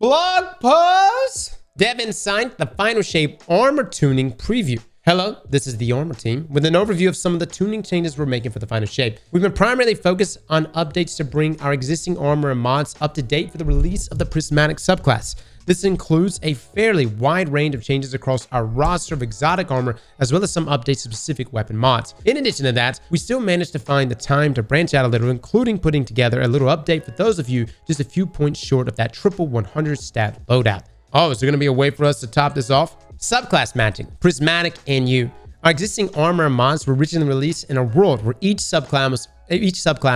Blog post! Dev Insight, the final shape armor tuning preview. Hello, this is the Armor team with an overview of some of the tuning changes we're making for the final shape. We've been primarily focused on updates to bring our existing armor and mods up to date for the release of the Prismatic subclass. This includes a fairly wide range of changes across our roster of exotic armor, as well as some updates to specific weapon mods. In addition to that, we still managed to find the time to branch out a little, including putting together a little update for those of you just a few points short of that triple 100 stat loadout. Oh, is there going to be a way for us to top this off? Subclass matching, Prismatic and you. Our existing armor and mods were originally released in a world where each subclass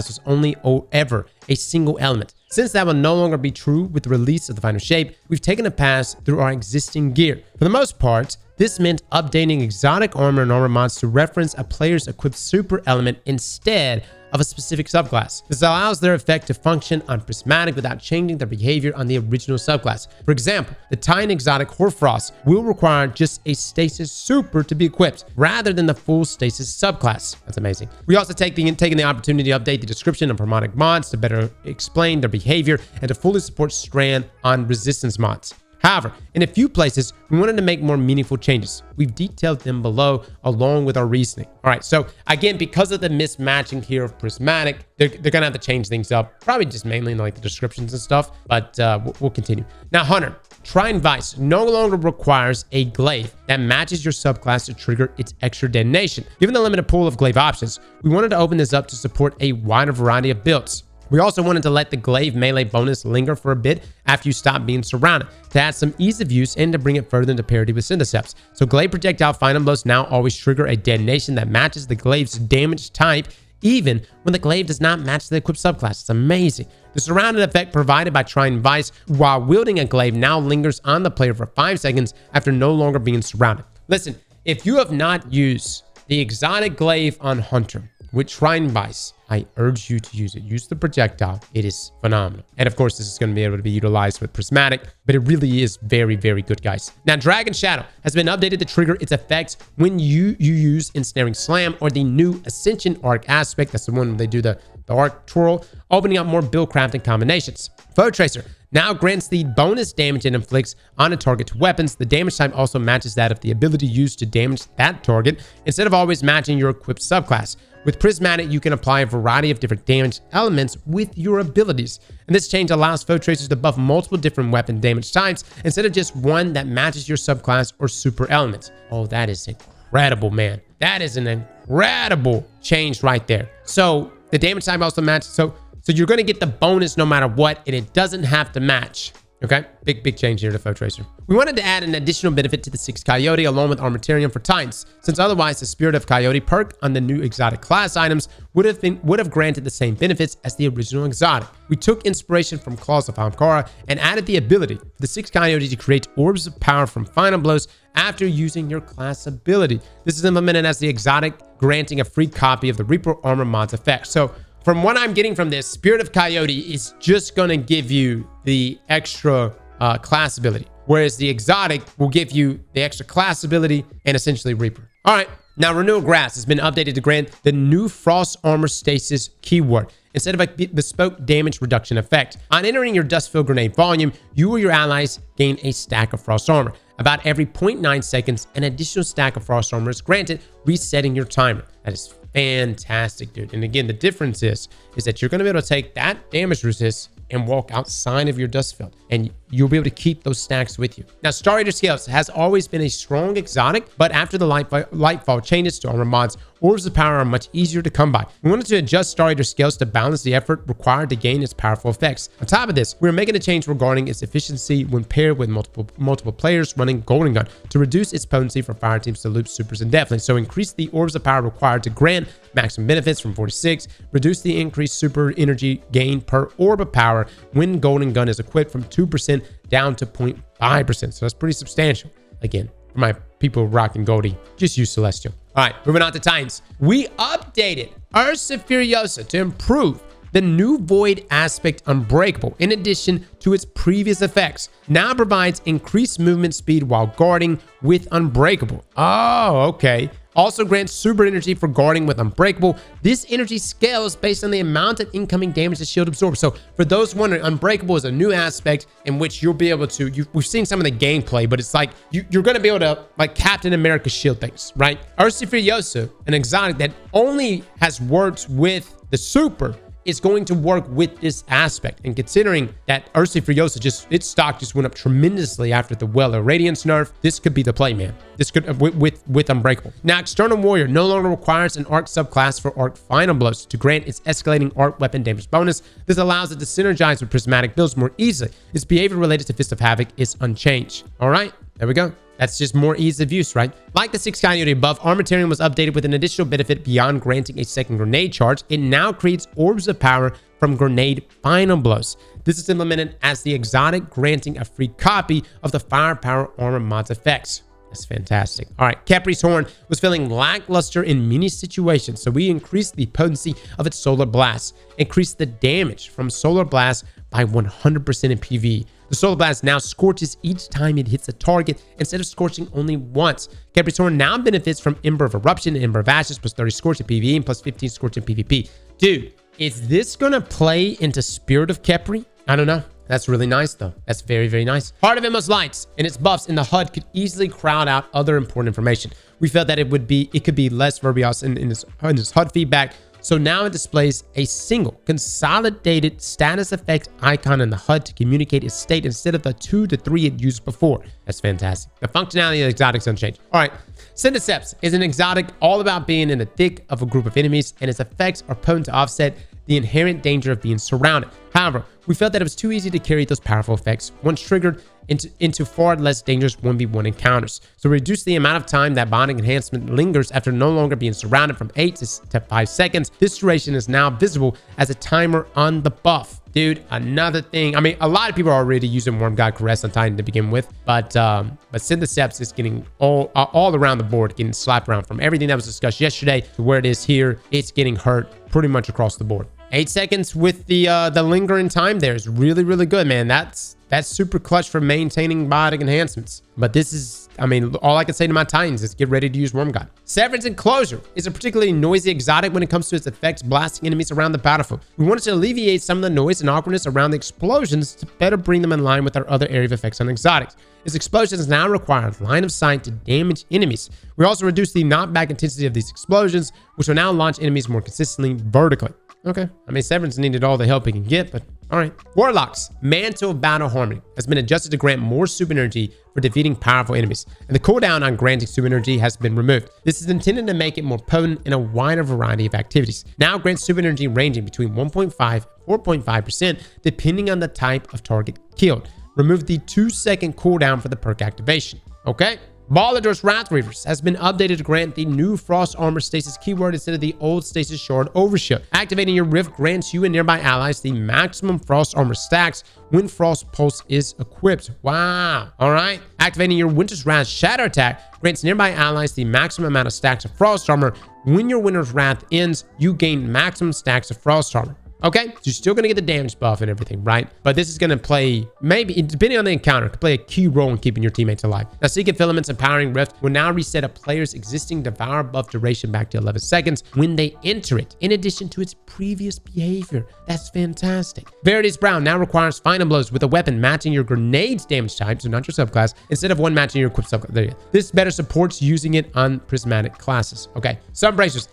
was only ever a single element. Since that will no longer be true with the release of the final shape, we've taken a pass through our existing gear. For the most part, this meant updating exotic armor and armor mods to reference a player's equipped super element instead of a specific subclass. This allows their effect to function on Prismatic without changing their behavior on the original subclass. For example, the Titan exotic Hoarfrost will require just a stasis super to be equipped, rather than the full stasis subclass. That's amazing. We also taken the opportunity to update the description of harmonic mods to better explain their behavior and to fully support strand on resistance mods. However, in a few places, we wanted to make more meaningful changes. We've detailed them below along with our reasoning. All right, so again, because of the mismatching here of Prismatic, they're going to have to change things up. Probably just mainly in like the descriptions and stuff, but we'll continue. Now, Hunter, Trident Vice no longer requires a glaive that matches your subclass to trigger its extra detonation. Given the limited pool of glaive options, we wanted to open this up to support a wider variety of builds. We also wanted to let the glaive melee bonus linger for a bit after you stop being surrounded, to add some ease of use and to bring it further into parity with Cenotaph. So glaive projectile final blows now always trigger a detonation that matches the glaive's damage type, even when the glaive does not match the equipped subclass. It's amazing. The surrounded effect provided by Trident Vice while wielding a glaive now lingers on the player for 5 seconds after no longer being surrounded. Listen, if you have not used the exotic glaive on Hunter with Trident Vice, I urge you to use it. Use the projectile. It is phenomenal. And of course, this is going to be able to be utilized with Prismatic, but it really is very, very good, guys. Now, Dragon Shadow has been updated to trigger its effects when you use Ensnaring Slam or the new Ascension Arc aspect. That's the one where they do the arc twirl, opening up more build crafting combinations. Foe Tracer now grants the bonus damage it inflicts on a target to weapons. The damage type also matches that of the ability used to damage that target, instead of always matching your equipped subclass. With Prismatic, you can apply a variety of different damage elements with your abilities. And this change allows Foe Tracers to buff multiple different weapon damage types instead of just one that matches your subclass or super elements. Oh, that is incredible, man. That is an incredible change right there. So the damage type also matches. So you're going to get the bonus no matter what, and it doesn't have to match. Okay, big change here to Foe Tracer. We wanted to add an additional benefit to the 6 Coyote along with Armaterium for Titans, since otherwise the Spirit of Coyote perk on the new exotic class items would have granted the same benefits as the original exotic. We took inspiration from Claws of Ahamkara and added the ability for the 6 Coyote to create orbs of power from final blows after using your class ability. This is implemented as the exotic, granting a free copy of the Reaper Armor mod's effect. So from what I'm getting from this, Spirit of Coyote is just going to give you the extra class ability, whereas the exotic will give you the extra class ability and essentially Reaper. All right, now Renewal Grass has been updated to grant the new Frost Armor Stasis keyword instead of a bespoke damage reduction effect. On entering your Dustfield Grenade volume, you or your allies gain a stack of Frost Armor. About every 0.9 seconds, an additional stack of Frost Armor is granted, resetting your timer. That is fantastic, dude. And again, the difference is that you're going to be able to take that damage resist and walk outside of your dust field, and you'll be able to keep those stacks with you. Now, Star Eater Scales has always been a strong exotic, but after the Lightfall changes to armor mods, Orbs of Power are much easier to come by. We wanted to adjust Star Eater Scales to balance the effort required to gain its powerful effects. On top of this, we're making a change regarding its efficiency when paired with multiple players running Golden Gun to reduce its potency for fire teams to loop supers indefinitely. So increase the Orbs of Power required to grant maximum benefits from 46, reduce the increased super energy gain per orb of power when Golden Gun is equipped from 2% down to 0.5%. So that's pretty substantial. Again, for my people rocking Goldie, just use Celestial. All right, moving on to Titans. We updated Ursa Furiosa to improve the new Void aspect Unbreakable, in addition to its previous effects. Now provides increased movement speed while guarding with Unbreakable. Oh, okay. Also grants super energy for guarding with Unbreakable. This energy scales based on the amount of incoming damage the shield absorbs. So for those wondering, Unbreakable is a new aspect in which you'll be able to, we've seen some of the gameplay, but it's like you're going to be able to like Captain America shield things, right? Artifice, an exotic that only has worked with the super, is going to work with this aspect. And considering that Artifice its stock just went up tremendously after the Well of Radiance nerf, this could be the play, man. This could with Unbreakable. Now, External Warrior no longer requires an arc subclass for arc final blows to grant its escalating arc weapon damage bonus. This allows it to synergize with prismatic builds more easily. Its behavior related to Fist of Havoc is unchanged. All right, there we go. That's just more ease of use, right? Like the 6 Coyote above, Armamentarium was updated with an additional benefit beyond granting a second grenade charge. It now creates orbs of power from grenade final blows. This is implemented as the exotic, granting a free copy of the Firepower Armor mod's effects. That's fantastic. All right, Khepri's Horn was feeling lackluster in many situations, so we increased the potency of its Solar Blast, increased the damage from Solar Blast by 100% in PvE. The Solar Blast now scorches each time it hits a target instead of scorching only once. Khepri's Horn now benefits from Ember of Eruption and Ember of Ashes, plus 30 scorch in PvE and plus 15 scorch in PvP. Dude, is this going to play into Spirit of Khepri? I don't know. That's really nice, though. That's very, very nice. Heart of Endless Lights and its buffs in the HUD could easily crowd out other important information. We felt that it could be less verbose in this HUD feedback. So now it displays a single consolidated status effect icon in the HUD to communicate its state instead of the 2 to 3 it used before. That's fantastic. The functionality of the exotics unchanged. All right. Cenotaph is an exotic all about being in the thick of a group of enemies, and its effects are potent to offset the inherent danger of being surrounded. However, we felt that it was too easy to carry those powerful effects once triggered into far less dangerous 1v1 encounters. So reduce the amount of time that bonding enhancement lingers after no longer being surrounded from 8 to 5 seconds. This duration is now visible as a timer on the buff. Dude, another thing. I mean, a lot of people are already using Worm God Caress on Titan to begin with, but Cenotaph is getting all around the board, getting slapped around from everything that was discussed yesterday to where it is here. It's getting hurt pretty much across the board. 8 seconds with the lingering time there is really, really good, man. That's super clutch for maintaining biotic enhancements. But this is, I mean, all I can say to my Titans is get ready to use Worm God. Severance Enclosure is a particularly noisy exotic when it comes to its effects blasting enemies around the battlefield. We wanted to alleviate some of the noise and awkwardness around the explosions to better bring them in line with our other area of effects on exotics. Its explosions now require line of sight to damage enemies. We also reduced the knockback intensity of these explosions, which will now launch enemies more consistently vertically. Okay. I mean, Severance needed all the help he can get, but all right. Warlock's Mantle of Battle Harmony has been adjusted to grant more super energy for defeating powerful enemies, and the cooldown on granting super energy has been removed. This is intended to make it more potent in a wider variety of activities. Now grants super energy ranging between 1.5 and 4.5% depending on the type of target killed. Remove the 2-second cooldown for the perk activation. Okay. Ballador's Wrathreavers has been updated to grant the new Frost Armor Stasis keyword instead of the old Stasis Shard Overshield. Activating your Rift grants you and nearby allies the maximum Frost Armor stacks when Frost Pulse is equipped. Wow. All right. Activating your Winter's Wrath Shatter Attack grants nearby allies the maximum amount of stacks of Frost Armor. When your Winter's Wrath ends, you gain maximum stacks of Frost Armor. Okay, so you're still going to get the damage buff and everything, right? But this is going to play, maybe, depending on the encounter, could play a key role in keeping your teammates alive. Now, Seeking Filaments Empowering Rift will now reset a player's existing Devour buff duration back to 11 seconds when they enter it, in addition to its previous behavior. That's fantastic. Verity's Brown now requires final blows with a weapon matching your grenade's damage type, so not your subclass, instead of one matching your equipped subclass. There you go. This better supports using it on prismatic classes. Okay, Sunbracers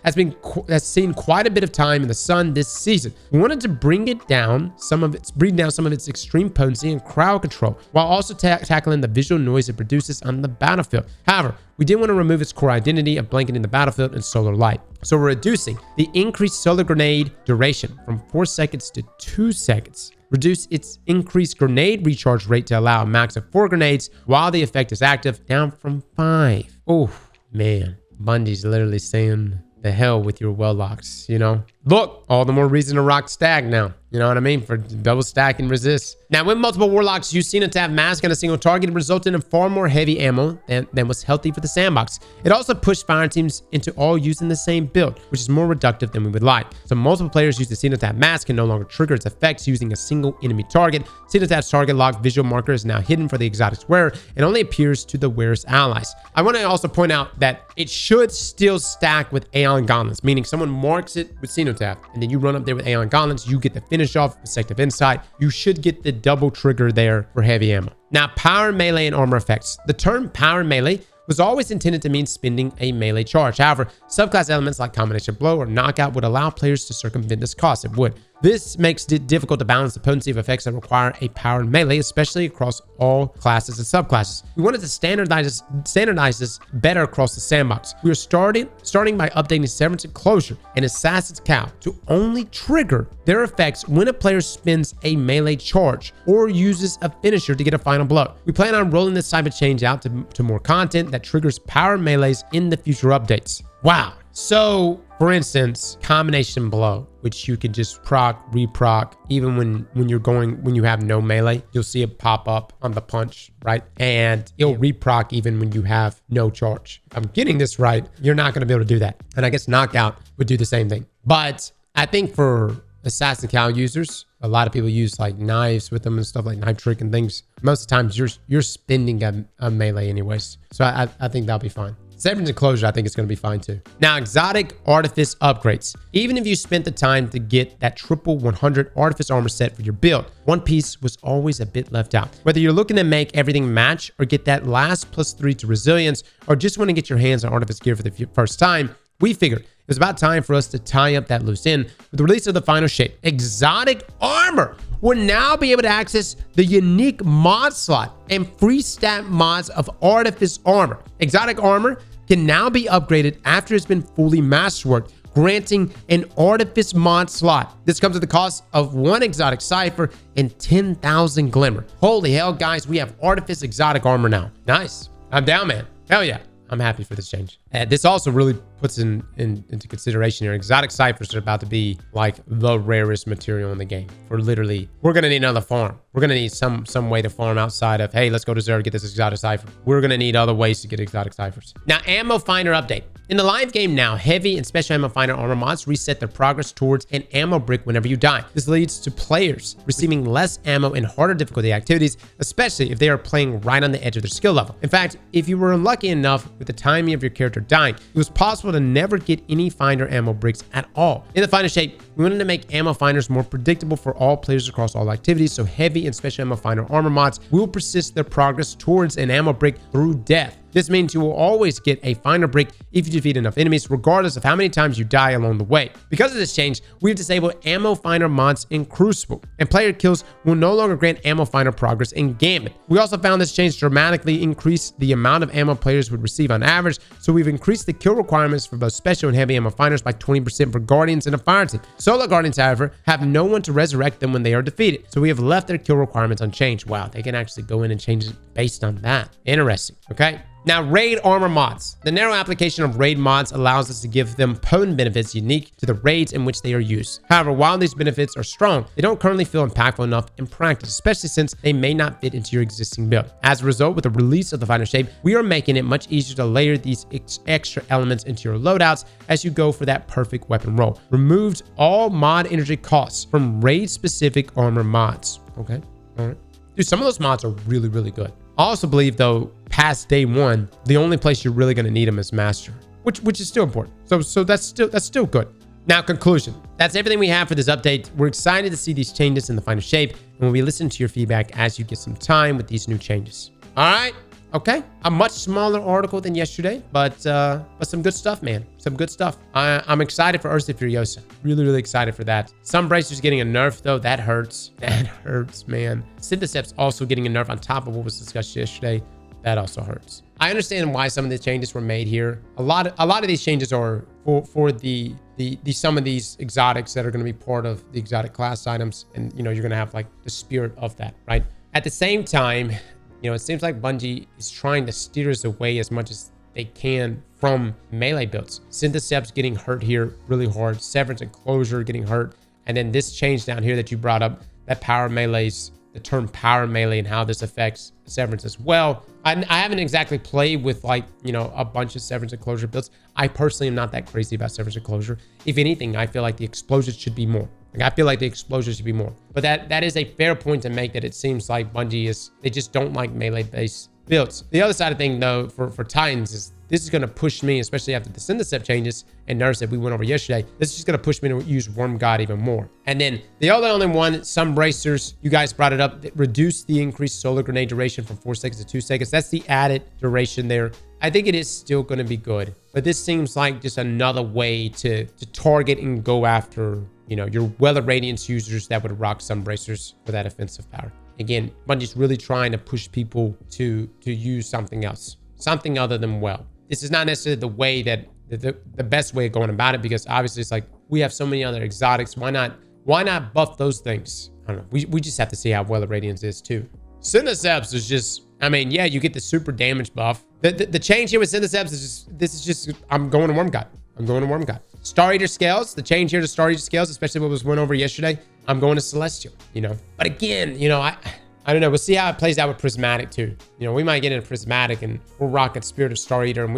has seen quite a bit of time in the sun this season. We wanted to bring down some of its extreme potency and crowd control, while also tackling the visual noise it produces on the battlefield. However, we didn't want to remove its core identity of blanketing the battlefield in solar light. So we're reducing the increased solar grenade duration from 4 seconds to 2 seconds. Reduce its increased grenade recharge rate to allow a max of 4 grenades while the effect is active, down from 5. Oh, man. Bungie's literally saying the hell with your Warlocks, you know? Look, all the more reason to rock stag now. You know what I mean? For double stack and resist. Now, when multiple Warlocks use Cenotaph mask on a single target, it resulted in far more heavy ammo than was healthy for the sandbox. It also pushed fire teams into all using the same build, which is more reductive than we would like. So multiple players use the Cenotaph mask can no longer trigger its effects using a single enemy target. Cenotaph's target lock visual marker is now hidden for the exotic's wearer and only appears to the wearer's allies. I want to also point out that it should still stack with Aeon Gauntlets, meaning someone marks it with Cenotaph, and then you run up there with Aeon Gauntlets, you get the finish off with Selective Insight. You should get the double trigger there for heavy ammo. Now, power, melee, and armor effects. The term power melee was always intended to mean spending a melee charge. However, subclass elements like combination blow or knockout would allow players to circumvent this cost. It would. This makes it difficult to balance the potency of effects that require a power melee, especially across all classes and subclasses. We wanted to standardize this better across the sandbox. We are starting by updating Severance and Closure and Assassin's Cow to only trigger their effects when a player spends a melee charge or uses a finisher to get a final blow. We plan on rolling this type of change out to more content that triggers power melees in the future updates. Wow. So, for instance, combination blow, which you can just proc, reproc, even when you have no melee, you'll see it pop up on the punch, right? And it'll reproc even when you have no charge. If I'm getting this right, you're not going to be able to do that. And I guess knockout would do the same thing. But I think for Assassin Cow users, a lot of people use like knives with them and stuff like knife trick and things. Most of the times you're spending a melee anyways. So I think that'll be fine. Severance and Closure, I think it's going to be fine too. Now, exotic Artifice upgrades. Even if you spent the time to get that triple 100 Artifice armor set for your build, one piece was always a bit left out. Whether you're looking to make everything match or get that last +3 to resilience, or just want to get your hands on Artifice gear for the first time, we figured it was about time for us to tie up that loose end. With the release of the final shape, exotic armor will now be able to access the unique mod slot and free stat mods of Artifice armor. Exotic armor can now be upgraded after it's been fully masterworked, granting an Artifice mod slot. This comes at the cost of 1 exotic cipher and 10,000 glimmer. Holy hell, guys, we have Artifice exotic armor now. Nice. I'm down, man. Hell yeah. I'm happy for this change. This also really puts into consideration here. Exotic ciphers are about to be like the rarest material in the game. We're going to need another farm. We're going to need some way to farm outside of, hey, let's go to Zero to get this exotic cipher. We're going to need other ways to get exotic ciphers. Now, ammo finder update. In the live game now, heavy and special ammo finder armor mods reset their progress towards an ammo brick whenever you die. This leads to players receiving less ammo in harder difficulty activities, especially if they are playing right on the edge of their skill level. In fact, if you were unlucky enough with the timing of your character dying, it was possible to never get any finder ammo bricks at all. In the final shape, we wanted to make ammo finders more predictable for all players across all activities, so heavy and special ammo finder armor mods will persist their progress towards an ammo brick through death. This means you will always get a finder brick if you defeat enough enemies, regardless of how many times you die along the way. Because of this change, we've disabled ammo finder mods in Crucible, and player kills will no longer grant ammo finder progress in Gambit. We also found this change dramatically increased the amount of ammo players would receive on average, so we've increased the kill requirements for both special and heavy ammo finders by 20% for Guardians and a fire team. Solo Guardians, however, have no one to resurrect them when they are defeated, so we have left their kill requirements unchanged. Wow, they can actually go in and change it based on that. Interesting, okay? Now, raid armor mods. The narrow application of raid mods allows us to give them potent benefits unique to the raids in which they are used. However, while these benefits are strong, they don't currently feel impactful enough in practice, especially since they may not fit into your existing build. As a result, with the release of the final shape, we are making it much easier to layer these extra elements into your loadouts as you go for that perfect weapon roll. Removed all mod energy costs from raid-specific armor mods. Okay, all right. Dude, some of those mods are really, really good. I also believe, though, past day one, the only place you're really going to need them is Master, which is still important. So that's still good. Now, conclusion. That's everything we have for this update. We're excited to see these changes in the final shape, and we'll be listening to your feedback as you get some time with these new changes. All right. Okay, a much smaller article than yesterday, but some good stuff, man. Some good stuff. I'm excited for Ursa Furiosa. Really, really excited for that. Sunbracers getting a nerf, though. That hurts. That hurts, man. Synthesep's also getting a nerf on top of what was discussed yesterday. That also hurts. I understand why some of the changes were made here. A lot of these changes are for the some of these exotics that are going to be part of the exotic class items, and you're going to have like the spirit of that, right? At the same time, it seems like Bungie is trying to steer us away as much as they can from melee builds. Cenotaph getting hurt here really hard. Severance and Closure getting hurt. And then this change down here that you brought up, that power melees, the term power melee and how this affects Severance as well. I haven't exactly played with like, you know, a bunch of Severance and Closure builds. I personally am not that crazy about Severance and Closure. If anything, I feel like the explosions should be more. Like, I feel like the explosions should be more. But that is a fair point to make, that it seems like Bungie they just don't like melee-based builds. The other side of thing, though, for Titans is this is going to push me, especially after the Cenotaph changes and nerfs that we went over yesterday. This is just going to push me to use Worm God even more. And then the only one, Sunbracers, you guys brought it up, reduce the increased solar grenade duration from 4 seconds to 2 seconds. That's the added duration there. I think it is still going to be good, but this seems like just another way to target and go after, you know, your Well of Radiance users that would rock Sunbracers for that offensive power. Again, Bungie's really trying to push people to use something else, something other than Well. This is not necessarily the way that the best way of going about it, because obviously it's like we have so many other exotics. Why not buff those things? I don't know. We just have to see how Well of Radiance is too. Cenotaph is just, I mean, yeah, you get the super damage buff. The change here with Cenotaph is just, I'm going to Worm God. I'm going to Worm God. Star Eater Scales, the change here to Star Eater Scales, especially what was went over yesterday, I'm going to Celestial, you know. But again, you know, I don't know. We'll see how it plays out with Prismatic too. You know, we might get into Prismatic and we're rocking Spirit of Star Eater, and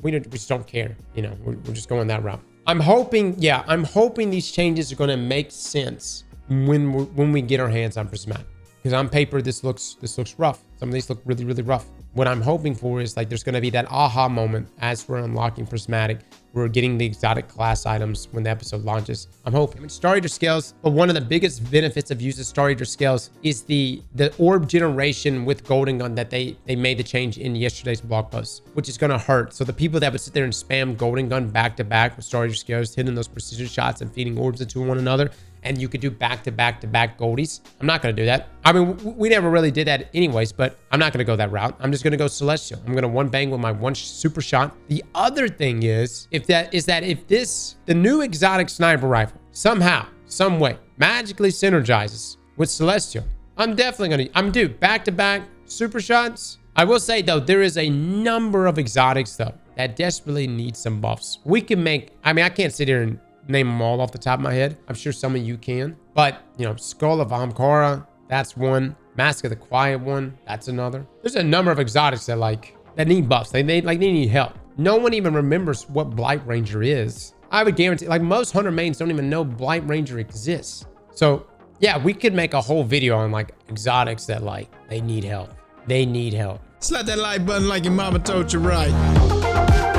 we just don't care. You know, we're just going that route. I'm hoping these changes are going to make sense when we get our hands on Prismatic. Because on paper, this looks rough. Some of these look really, really rough. What I'm hoping for is like there's going to be that aha moment as we're unlocking Prismatic. We're getting the exotic class items when the episode launches. I'm hoping. I mean, Star Eater Scales, but one of the biggest benefits of using Star Eater Scales is the orb generation with Golden Gun that they made the change in yesterday's blog post, which is going to hurt. So the people that would sit there and spam Golden Gun back to back with Star Eater Scales, hitting those precision shots and feeding orbs into one another, and you could do back-to-back goldies. I'm not going to do that. I mean, we never really did that anyways, but I'm not going to go that route. I'm just going to go Celestial. I'm going to one bang with my one super shot. The other thing is, if the new exotic sniper rifle somehow, some way, magically synergizes with Celestial, I'm definitely going to, back-to-back super shots. I will say, though, there is a number of exotics, though, that desperately need some buffs. We can make, I mean, I can't sit here and name them all off the top of my head. I'm sure some of you can, but you know, Skull of Ahamkara, that's one. Mask of the Quiet One, that's another. There's a number of exotics that need buffs. They need help. No one even remembers what Blight Ranger is. I would guarantee, like, most hunter mains don't even know Blight Ranger exists. So yeah, we could make a whole video on like exotics that like they need help. They need help. Slap that like button like your mama told you right.